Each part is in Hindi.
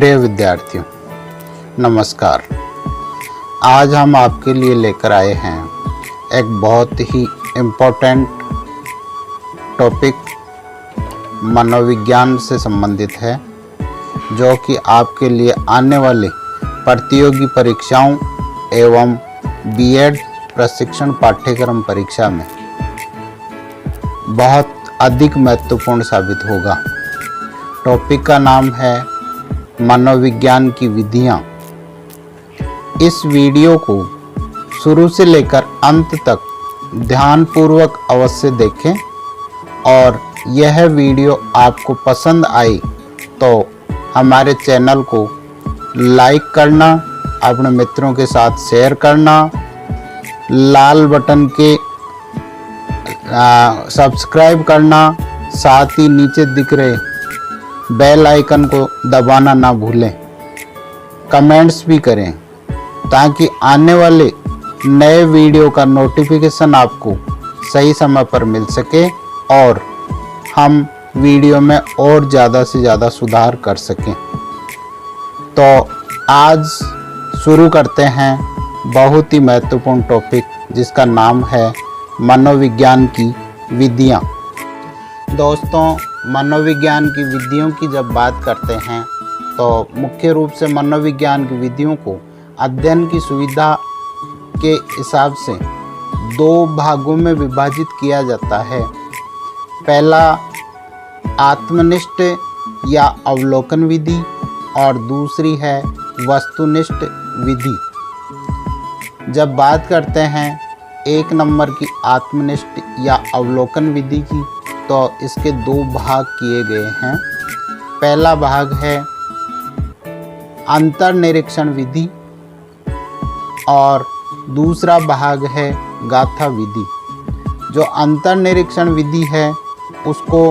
प्रिय विद्यार्थियों, नमस्कार। आज हम आपके लिए लेकर आए हैं एक बहुत ही इम्पोर्टेंट टॉपिक, मनोविज्ञान से संबंधित है, जो कि आपके लिए आने वाली प्रतियोगी परीक्षाओं एवं बीएड प्रशिक्षण पाठ्यक्रम परीक्षा में बहुत अधिक महत्वपूर्ण साबित होगा। टॉपिक का नाम है मनोविज्ञान की विधियाँ। इस वीडियो को शुरू से लेकर अंत तक ध्यानपूर्वक अवश्य देखें और यह वीडियो आपको पसंद आई तो हमारे चैनल को लाइक करना, अपने मित्रों के साथ शेयर करना, लाल बटन के सब्सक्राइब करना, साथ ही नीचे दिख रहे बेल आइकन को दबाना ना भूलें। कमेंट्स भी करें ताकि आने वाले नए वीडियो का नोटिफिकेशन आपको सही समय पर मिल सके और हम वीडियो में और ज़्यादा से ज़्यादा सुधार कर सकें। तो आज शुरू करते हैं बहुत ही महत्वपूर्ण टॉपिक, जिसका नाम है मनोविज्ञान की विधियाँ। दोस्तों, मनोविज्ञान की विधियों की जब बात करते हैं तो मुख्य रूप से मनोविज्ञान की विधियों को अध्ययन की सुविधा के हिसाब से दो भागों में विभाजित किया जाता है। पहला आत्मनिष्ठ या अवलोकन विधि और दूसरी है वस्तुनिष्ठ विधि। जब बात करते हैं एक नंबर की आत्मनिष्ठ या अवलोकन विधि की, तो इसके दो भाग किए गए हैं। पहला भाग है अंतर्निरीक्षण विधि और दूसरा भाग है गाथा विधि। जो अंतर्निरीक्षण विधि है उसको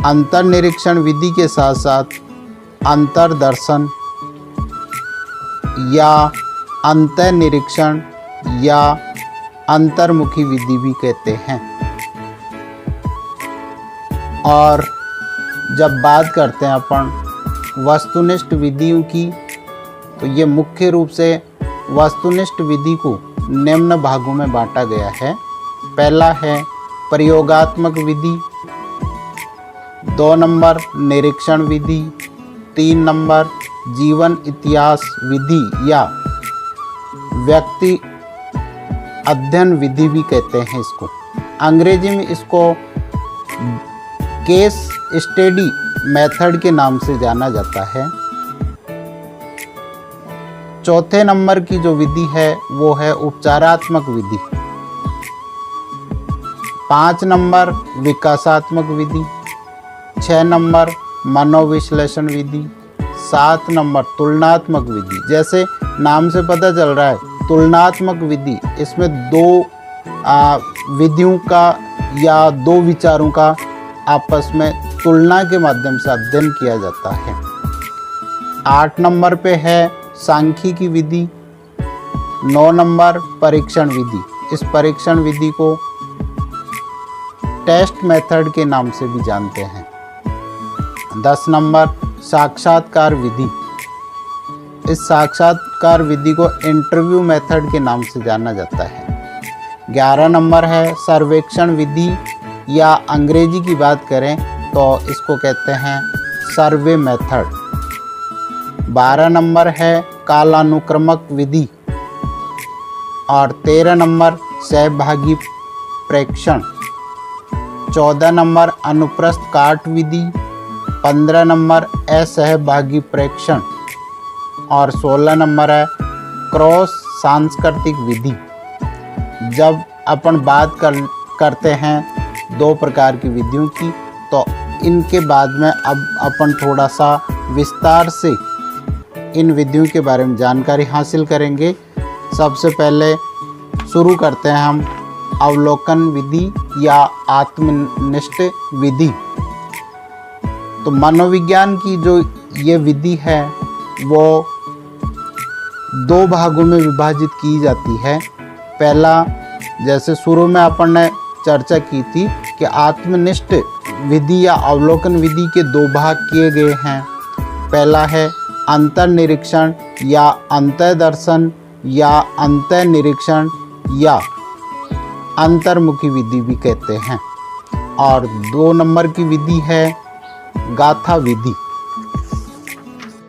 अंतर्निरीक्षण विधि के साथ साथ अंतर्दर्शन या अंतर्निरीक्षण या अंतर्मुखी विधि भी कहते हैं। और जब बात करते हैं अपन वस्तुनिष्ठ विधियों की, तो ये मुख्य रूप से वस्तुनिष्ठ विधि को निम्न भागों में बांटा गया है। पहला है प्रयोगात्मक विधि, 2 नंबर निरीक्षण विधि, 3 नंबर जीवन इतिहास विधि या व्यक्ति अध्ययन विधि भी कहते हैं इसको। अंग्रेजी में इसको केस स्टडी मेथड के नाम से जाना जाता है। चौथे नंबर की जो विधि है वो है उपचारात्मक विधि। 5 नंबर विकासात्मक विधि, 6 नंबर मनोविश्लेषण विधि, 7 नंबर तुलनात्मक विधि। जैसे नाम से पता चल रहा है तुलनात्मक विधि, इसमें दो विधियों का या दो विचारों का आपस में तुलना के माध्यम से अध्ययन किया जाता है। 8 नंबर पे है सांख्यिकी विधि, 9 नंबर परीक्षण विधि। इस परीक्षण विधि को टेस्ट मेथड के नाम से भी जानते हैं। 10 नंबर साक्षात्कार विधि। इस साक्षात्कार विधि को इंटरव्यू मेथड के नाम से जाना जाता है। 11 नंबर है सर्वेक्षण विधि, या अंग्रेजी की बात करें तो इसको कहते हैं सर्वे मेथड। 12 नंबर है कालानुक्रमक विधि और 13 नंबर सहभागी प्रेक्षण। 14 नंबर अनुप्रस्थ काट विधि, 15 नंबर असहभागी प्रेक्षण और 16 नंबर है क्रॉस सांस्कृतिक विधि। जब अपन बात करते हैं दो प्रकार की विधियों की, तो इनके बाद में अब अपन थोड़ा सा विस्तार से इन विधियों के बारे में जानकारी हासिल करेंगे। सबसे पहले शुरू करते हैं हम अवलोकन विधि या आत्मनिष्ठ विधि। तो मनोविज्ञान की जो ये विधि है वो दो भागों में विभाजित की जाती है। पहला, जैसे शुरू में अपन ने चर्चा की थी कि आत्मनिष्ठ विधि या अवलोकन विधि के दो भाग किए गए हैं। पहला है अंतर्निरीक्षण या अंतर्दर्शन या अंतर्निरीक्षण या अंतर्मुखी विधि भी कहते हैं। और 2 नंबर की विधि है गाथा विधि।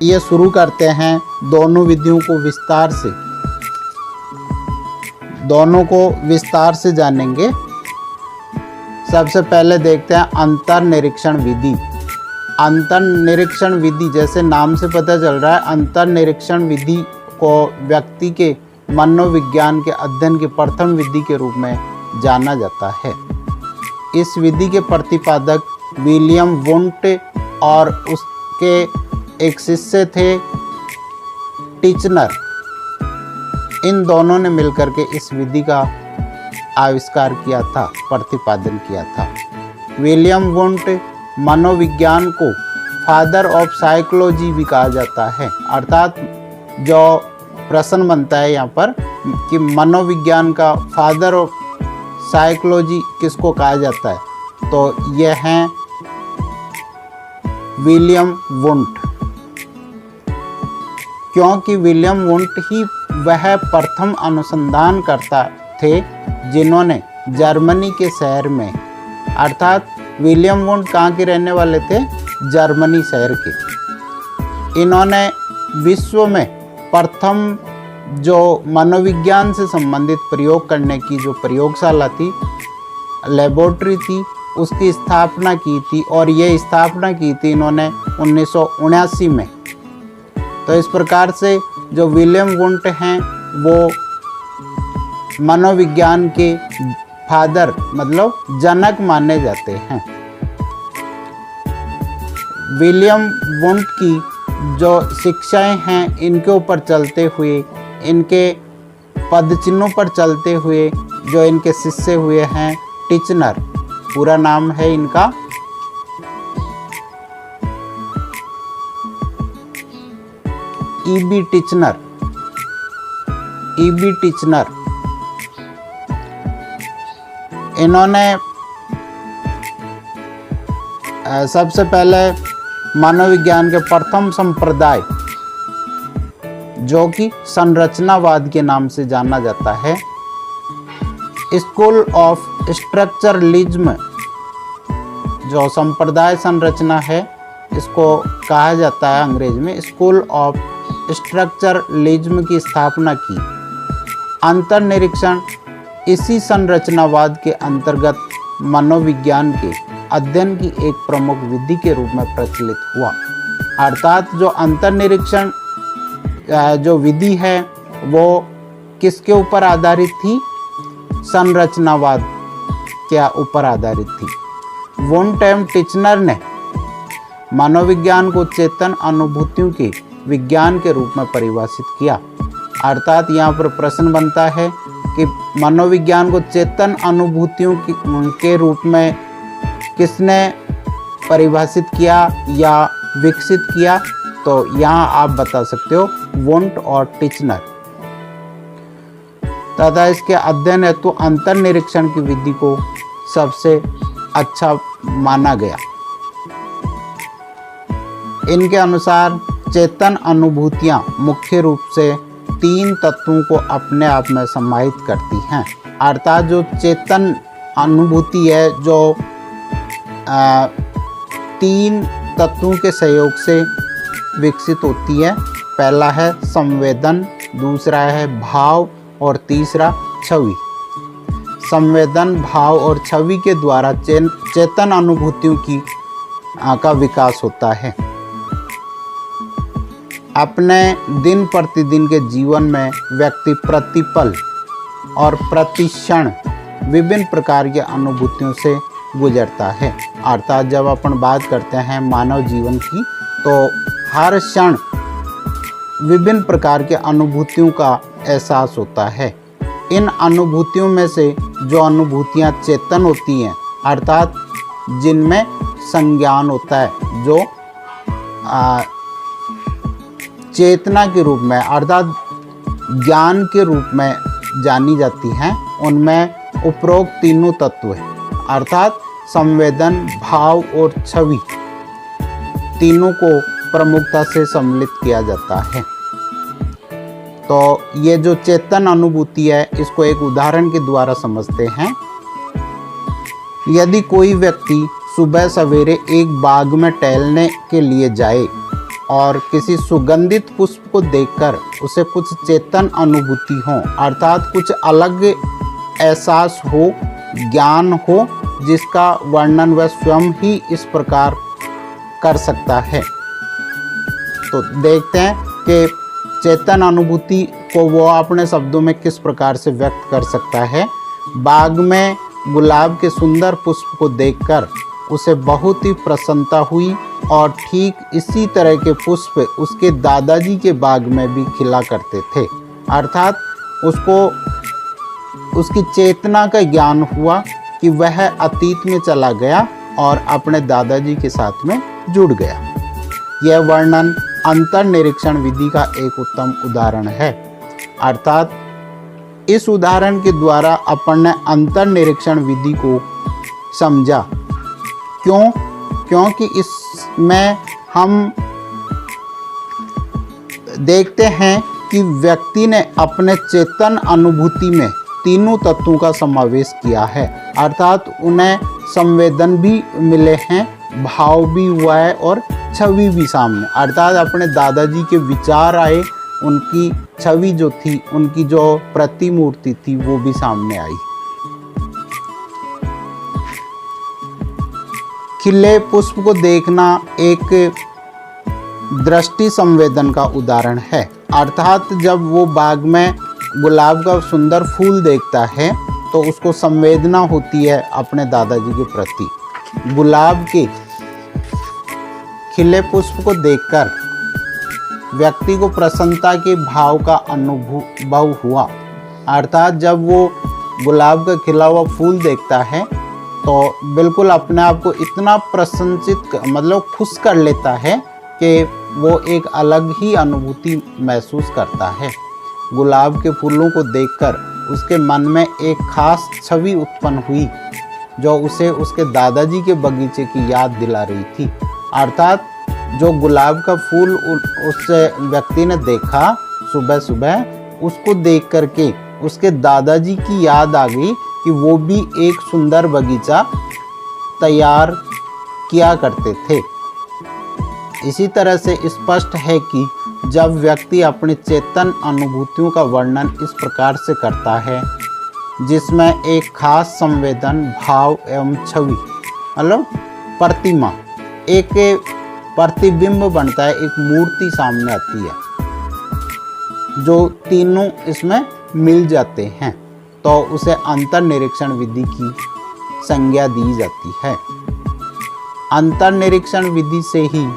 ये शुरू करते हैं दोनों विधियों को विस्तार से जानेंगे। सबसे पहले देखते हैं अंतर्निरीक्षण विधि। अंतर्निरीक्षण विधि, जैसे नाम से पता चल रहा है, अंतर्निरीक्षण विधि को व्यक्ति के मनोविज्ञान के अध्ययन की प्रथम विधि के रूप में जाना जाता है। इस विधि के प्रतिपादक विलियम वुंट और उसके एक शिष्य थे टिचनर। इन दोनों ने मिलकर के इस विधि का आविष्कार किया था, प्रतिपादन किया था। विलियम वुंट मनोविज्ञान को फादर ऑफ साइकोलॉजी भी कहा जाता है। अर्थात जो प्रश्न बनता है यहाँ पर कि मनोविज्ञान का फादर ऑफ साइकोलॉजी किसको कहा जाता है, तो यह हैं विलियम वुंट। क्योंकि विलियम वुंट ही वह प्रथम अनुसंधानकर्ता थे जिन्होंने जर्मनी के शहर में, अर्थात विलियम वुंट कहाँ के रहने वाले थे, जर्मनी शहर के। इन्होंने विश्व में प्रथम जो मनोविज्ञान से संबंधित प्रयोग करने की जो प्रयोगशाला थी, लेबोरेटरी थी, उसकी स्थापना की थी। और ये स्थापना की थी इन्होंने 1979 में। तो इस प्रकार से जो विलियम वुंट हैं वो मनोविज्ञान के फादर मतलब जनक माने जाते हैं। विलियम वुंट की जो शिक्षाएं हैं, इनके ऊपर चलते हुए, इनके पदचिन्हों पर चलते हुए जो इनके शिष्य हुए हैं टिचनर, पूरा नाम है इनका ईबी टिचनर। इन्होंने सबसे पहले मनोविज्ञान के प्रथम संप्रदाय जो कि संरचनावाद के नाम से जाना जाता है, स्कूल ऑफ स्ट्रक्चरलिज्म, जो संप्रदाय संरचना है इसको कहा जाता है अंग्रेजी में, स्कूल ऑफ स्ट्रक्चरलिज्म की स्थापना की। अंतर्निरीक्षण इसी संरचनावाद के अंतर्गत मनोविज्ञान के अध्ययन की एक प्रमुख विधि के रूप में प्रचलित हुआ। अर्थात जो अंतर्निरीक्षण जो विधि है वो किसके ऊपर आधारित थी, संरचनावाद के ऊपर आधारित थी। वुंट एवं टिचनर ने मनोविज्ञान को चेतन अनुभूतियों के विज्ञान के रूप में परिभाषित किया। अर्थात यहाँ पर प्रश्न बनता है कि मनोविज्ञान को चेतन अनुभूतियों के रूप में किसने परिभाषित किया या विकसित किया, तो यहाँ आप बता सकते हो वुंट और टिचनर। तथा इसके अध्ययन हेतु अंतर्निरीक्षण की विधि को सबसे अच्छा माना गया। इनके अनुसार चेतन अनुभूतियां मुख्य रूप से 3 तत्वों को अपने आप में समाहित करती हैं। अर्थात जो चेतन अनुभूति है जो 3 तत्वों के सहयोग से विकसित होती है। पहला है संवेदन, दूसरा है भाव और तीसरा छवि। संवेदन, भाव और छवि के द्वारा चेतन अनुभूतियों का विकास होता है। अपने दिन प्रतिदिन के जीवन में व्यक्ति प्रतिपल और प्रतिक्षण विभिन्न प्रकार की अनुभूतियों से गुजरता है। अर्थात जब अपन बात करते हैं मानव जीवन की, तो हर क्षण विभिन्न प्रकार के अनुभूतियों का एहसास होता है। इन अनुभूतियों में से जो अनुभूतियाँ चेतन होती हैं, अर्थात जिनमें संज्ञान होता है, जो चेतना के रूप में अर्थात ज्ञान के रूप में जानी जाती हैं, उनमें उपरोक्त तीनों तत्व हैं। अर्थात संवेदन, भाव और छवि तीनों को प्रमुखता से सम्मिलित किया जाता है। तो ये जो चेतन अनुभूति है, इसको एक उदाहरण के द्वारा समझते हैं। यदि कोई व्यक्ति सुबह सवेरे एक बाग में टहलने के लिए जाए और किसी सुगंधित पुष्प को देखकर उसे कुछ चेतन अनुभूति हो, अर्थात कुछ अलग एहसास हो, ज्ञान हो, जिसका वर्णन वह स्वयं ही इस प्रकार कर सकता है। तो देखते हैं कि चेतन अनुभूति को वो अपने शब्दों में किस प्रकार से व्यक्त कर सकता है। बाग में गुलाब के सुंदर पुष्प को देखकर उसे बहुत ही प्रसन्नता हुई और ठीक इसी तरह के पुष्प उसके दादाजी के बाग में भी खिला करते थे, अर्थात उसको उसकी चेतना का ज्ञान हुआ कि वह अतीत में चला गया और अपने दादाजी के साथ में जुड़ गया। यह वर्णन अंतर्निरीक्षण विधि का एक उत्तम उदाहरण है, अर्थात इस उदाहरण के द्वारा अपन ने अंतर्निरीक्षण विधि को समझा। क्योंकि इसमें हम देखते हैं कि व्यक्ति ने अपने चेतन अनुभूति में तीनों तत्वों का समावेश किया है, अर्थात उन्हें संवेदन भी मिले हैं, भाव भी हुआ है और छवि भी सामने, अर्थात अपने दादाजी के विचार आए, उनकी छवि जो थी, उनकी जो प्रतिमूर्ति थी, वो भी सामने आई। खिले पुष्प को देखना एक दृष्टि संवेदन का उदाहरण है, अर्थात जब वो बाग में गुलाब का सुंदर फूल देखता है तो उसको संवेदना होती है अपने दादाजी के प्रति। गुलाब के खिले पुष्प को देखकर व्यक्ति को प्रसन्नता के भाव का अनुभव हुआ, अर्थात जब वो गुलाब का खिला हुआ फूल देखता है तो बिल्कुल अपने आप को इतना प्रसन्नचित मतलब खुश कर लेता है कि वो एक अलग ही अनुभूति महसूस करता है। गुलाब के फूलों को देखकर उसके मन में एक खास छवि उत्पन्न हुई जो उसे उसके दादाजी के बगीचे की याद दिला रही थी, अर्थात जो गुलाब का फूल उस व्यक्ति ने देखा सुबह सुबह, उसको देख करके उसके दादाजी की याद आ गई कि वो भी एक सुंदर बगीचा तैयार किया करते थे। इसी तरह से स्पष्ट है कि जब व्यक्ति अपनी चेतन अनुभूतियों का वर्णन इस प्रकार से करता है जिसमें एक खास संवेदन, भाव एवं छवि मतलब प्रतिमा, एक प्रतिबिंब बनता है, एक मूर्ति सामने आती है, जो तीनों इसमें मिल जाते हैं, तो उसे अंतर्निरीक्षण विधि की संज्ञा दी जाती है। अंतर्निरीक्षण विधि से ही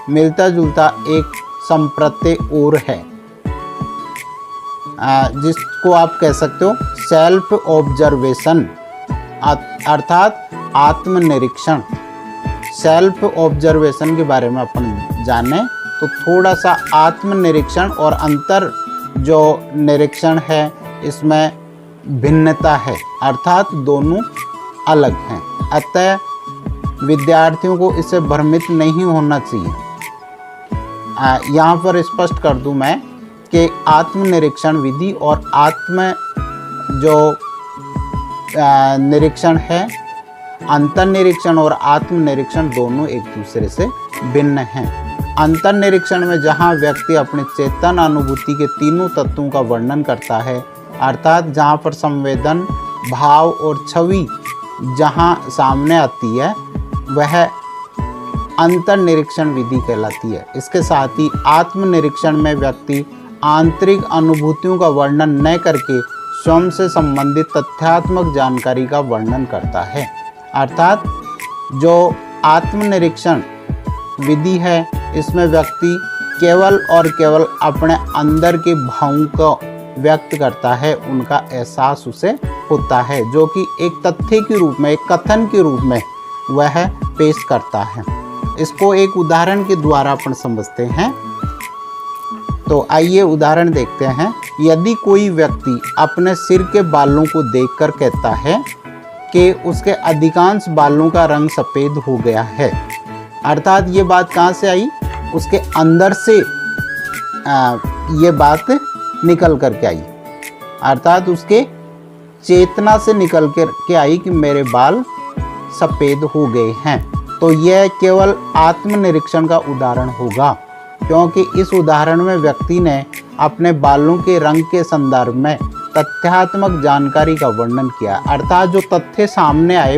मिलता जुलता एक संप्रत्यय और है, जिसको आप कह सकते हो सेल्फ ऑब्जर्वेशन, अर्थात आत्मनिरीक्षण। सेल्फ ऑब्जर्वेशन के बारे में अपन जाने तो थोड़ा सा आत्मनिरीक्षण और अंतर जो निरीक्षण है इसमें भिन्नता है, अर्थात दोनों अलग हैं। अतः विद्यार्थियों को इससे भ्रमित नहीं होना चाहिए। यहाँ पर स्पष्ट कर दूं मैं कि आत्मनिरीक्षण विधि और आत्म जो निरीक्षण है, अंतर्निरीक्षण और आत्मनिरीक्षण दोनों एक दूसरे से भिन्न हैं। अंतर्निरीक्षण में जहाँ व्यक्ति अपने चेतन अनुभूति के तीनों तत्वों का वर्णन करता है, अर्थात जहाँ पर संवेदन, भाव और छवि जहाँ सामने आती है, वह अंतर्निरीक्षण विधि कहलाती है। इसके साथ ही आत्मनिरीक्षण में व्यक्ति आंतरिक अनुभूतियों का वर्णन न करके स्वयं से संबंधित तथ्यात्मक जानकारी का वर्णन करता है, अर्थात जो आत्मनिरीक्षण विधि है इसमें व्यक्ति केवल और केवल अपने अंदर के भावों को व्यक्त करता है, उनका एहसास उसे होता है, जो कि एक तथ्य के रूप में, एक कथन के रूप में वह पेश करता है। इसको एक उदाहरण के द्वारा अपन समझते हैं। तो आइए उदाहरण देखते हैं। यदि कोई व्यक्ति अपने सिर के बालों को देखकर कहता है कि उसके अधिकांश बालों का रंग सफ़ेद हो गया है, अर्थात ये बात कहाँ से आई उसके अंदर से ये बात निकल करके आई, अर्थात उसके चेतना से निकल के आई कि मेरे बाल सफ़ेद हो गए हैं। तो यह केवल आत्मनिरीक्षण का उदाहरण होगा, क्योंकि इस उदाहरण में व्यक्ति ने अपने बालों के रंग के संदर्भ में तथ्यात्मक जानकारी का वर्णन किया, अर्थात जो तथ्य सामने आए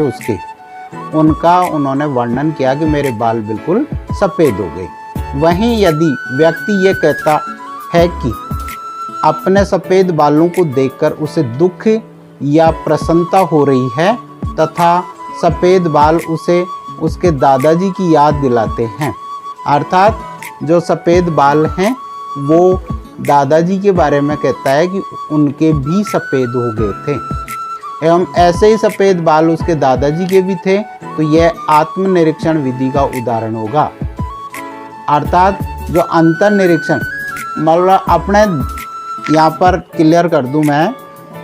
उनका उन्होंने वर्णन किया कि मेरे बाल बिल्कुल सफ़ेद हो गए। वहीं यदि व्यक्ति ये कहता है कि अपने सफ़ेद बालों को देखकर उसे दुख या प्रसन्नता हो रही है तथा सफ़ेद बाल उसे उसके दादाजी की याद दिलाते हैं, अर्थात जो सफ़ेद बाल हैं वो दादाजी के बारे में कहता है कि उनके भी सफ़ेद हो गए थे एवं ऐसे ही सफ़ेद बाल उसके दादाजी के भी थे, तो यह आत्मनिरीक्षण विधि का उदाहरण होगा। अर्थात जो अंतर्निरीक्षण, मतलब अपने यहाँ पर क्लियर कर दूं मैं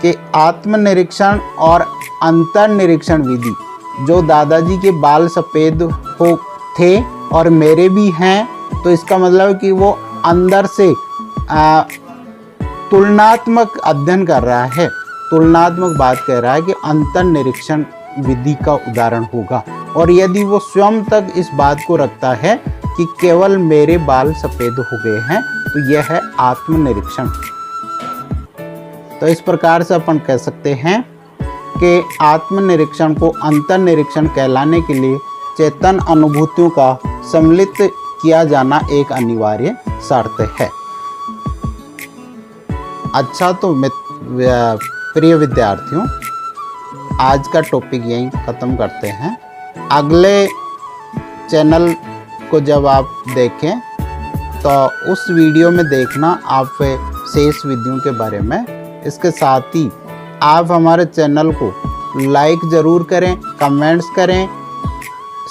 कि आत्मनिरीक्षण और अंतर्निरीक्षण विधि, जो दादाजी के बाल सफ़ेद हो थे और मेरे भी हैं, तो इसका मतलब कि वो अंदर से तुलनात्मक अध्ययन कर रहा है, तुलनात्मक बात कह रहा है कि अंतर्निरीक्षण विधि का उदाहरण होगा। और यदि वो स्वयं तक इस बात को रखता है कि केवल मेरे बाल सफ़ेद हो गए हैं, तो यह है आत्मनिरीक्षण। तो इस प्रकार से अपन कह सकते हैं कि आत्मनिरीक्षण को अंतर्निरीक्षण कहलाने के लिए चेतन अनुभूतियों का सम्मिलित किया जाना एक अनिवार्य शर्त है। अच्छा, तो प्रिय विद्यार्थियों, आज का टॉपिक यहीं ख़त्म करते हैं। अगले चैनल को जब आप देखें तो उस वीडियो में देखना आप शेष विधियों के बारे में। इसके साथ ही आप हमारे चैनल को लाइक ज़रूर करें, कमेंट्स करें,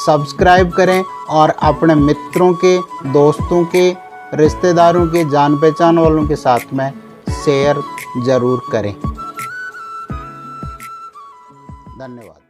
सब्सक्राइब करें और अपने मित्रों के, दोस्तों के, रिश्तेदारों के, जान पहचान वालों के साथ में शेयर ज़रूर करें। धन्यवाद।